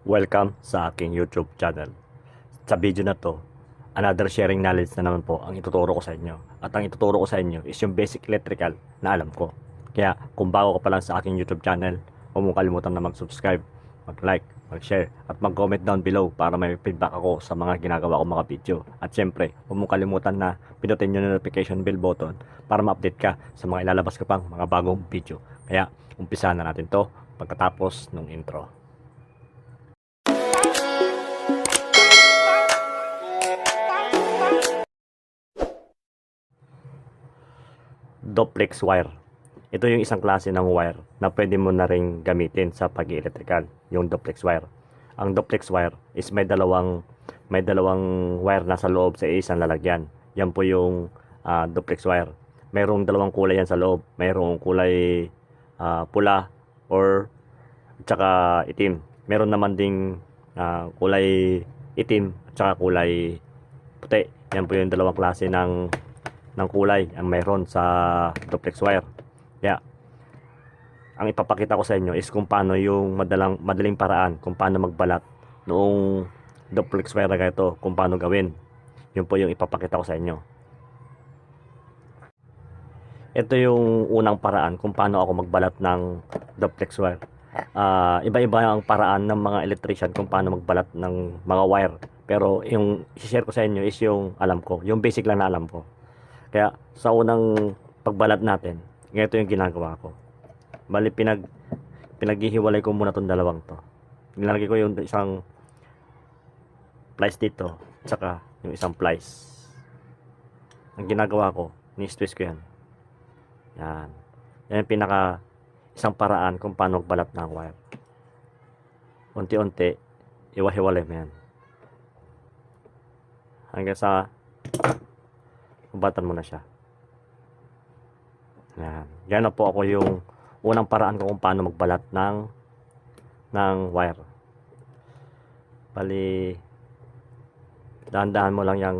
Welcome sa aking YouTube channel. Sa video na to, another sharing knowledge na naman po ang ituturo ko sa inyo. At ang ituturo ko sa inyo is yung basic electrical na alam ko. Kaya kung bago ka pa lang sa aking YouTube channel, huwag mong kalimutan na mag-subscribe, mag-like, mag-share, at mag-comment down below para may feedback ako sa mga ginagawa ko mga video. At syempre, huwag mong kalimutan na pinutin yung notification bell button para ma-update ka sa mga ilalabas ko pang mga bagong video. Kaya, umpisa na natin to pagkatapos ng intro. Duplex wire. Ito yung isang klase ng wire na pwede mo na ring gamitin sa pag-electrical, yung duplex wire. Ang duplex wire is may dalawang wire na sa loob sa isang lalagyan. Yan po yung duplex wire. Mayroong dalawang kulay yan sa loob. Mayroong kulay pula or tsaka itim. Meron naman ding kulay itim at tsaka kulay puti. Yan po yung dalawang klase ng kulay ang mayroon sa duplex wire. Kaya, ang ipapakita ko sa inyo is kung paano yung madaling paraan kung paano magbalat noong duplex wire na ganito, kung paano gawin. Yun po yung ipapakita ko sa inyo. Ito yung unang paraan kung paano ako magbalat ng duplex wire. Iba-iba ang paraan ng mga electrician kung paano magbalat ng mga wire. Pero yung i-share ko sa inyo is yung alam ko, yung basic lang na alam ko. Kaya sa unang pagbalat natin, ganito yung ginagawa ko. Bali pinaghihiwalay ko muna tong dalawang to. Nilalagay ko yung isang plies dito, tsaka yung isang plies. Ang ginagawa ko, ni-twist ko yan. Yan. Yan yung isang paraan kung paano magbalat ng wire. Unti-unti, iwahiwalay mo yan. Hanggang sa batan mo na siya. Yan. Yan na po ako yung unang paraan ko kung paano magbalat ng wire. Bali, dahan-dahan mo lang yung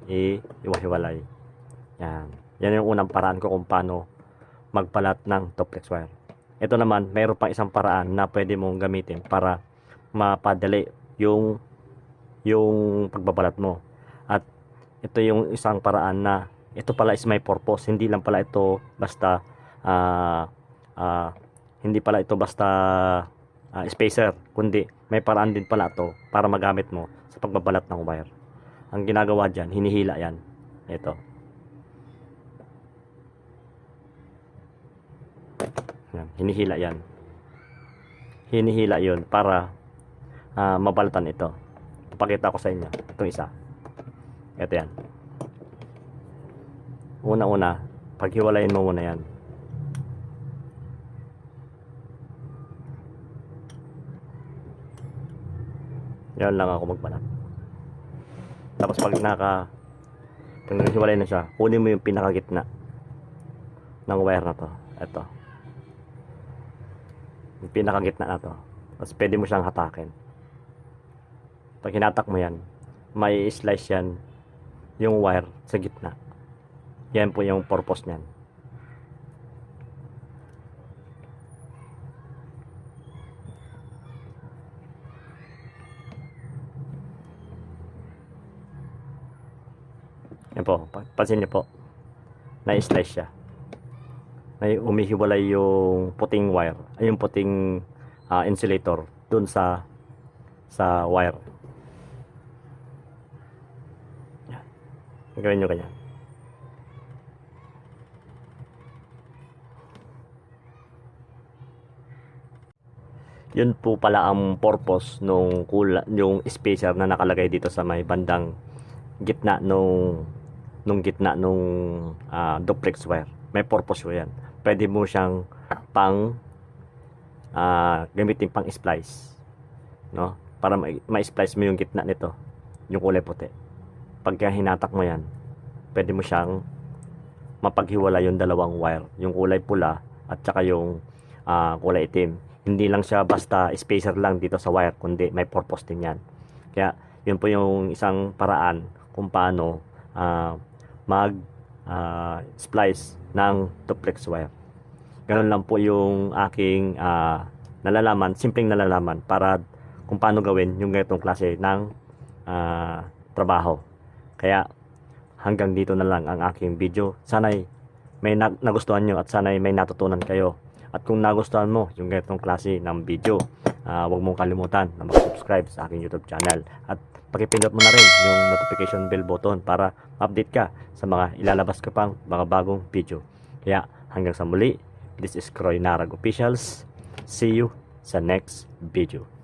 iwahiwalay. Yan. Yan yung unang paraan ko kung paano magbalat ng duplex wire. Ito naman, mayroon pang isang paraan na pwede mong gamitin para mapadali yung pagbabalat mo. At ito yung isang paraan na ito pala is may purpose. Hindi lang pala ito basta hindi pala ito basta spacer, kundi may paraan din pala ito para magamit mo sa pagbabalat ng wire. Ang ginagawa dyan, hinihila yan. Ito. Yan, hinihila yan. Hinihila yun para mabalatan ito. Papakita ko sa inyo. Itong isa. Ito yan. Una-una, paghiwalayin mo muna yan. Yan lang ako magbalat. Tapos pag naghiwalay na siya, kunin mo yung pinakagitna ng wire na to. Ito. Yung pinakagitna na to. Tapos pwede mo siyang hatakin. Pag hinatak mo yan, may slice yan yung wire sa gitna. Yan po yung purpose niyan. Yan po, pansin niyo po, na-slice siya. May umihiwalay yung puting wire, ay yung puting insulator dun sa wire. Yan. Gawin nyo ganyan. Yun po pala ang purpose nung yung spacer na nakalagay dito sa may bandang gitna nung duplex wire. May purpose po yan. Pwede mo siyang gamitin pang splice, no? Para ma-splice mo yung gitna nito, yung kulay puti. Pagka hinatak mo yan, pwede mo siyang mapaghiwala yung dalawang wire, yung kulay pula at saka yung kulay itim. Hindi lang siya basta spacer lang dito sa wire, kundi may purpose din yan. Kaya yun po yung isang paraan kung paano splice ng duplex wire. Ganun lang po yung aking nalalaman, simpleng nalalaman para kung paano gawin yung ganitong klase ng trabaho. Kaya hanggang dito na lang ang aking video. Sana'y may nagustuhan nyo at sana'y may natutunan kayo. At kung nagustuhan mo yung ganitong klase ng video, huwag mong kalimutan na mag-subscribe sa aking YouTube channel. At pakipindot mo na rin yung notification bell button para update ka sa mga ilalabas ko pang mga bagong video. Kaya hanggang sa muli, this is Kroy Narag Officials. See you sa next video.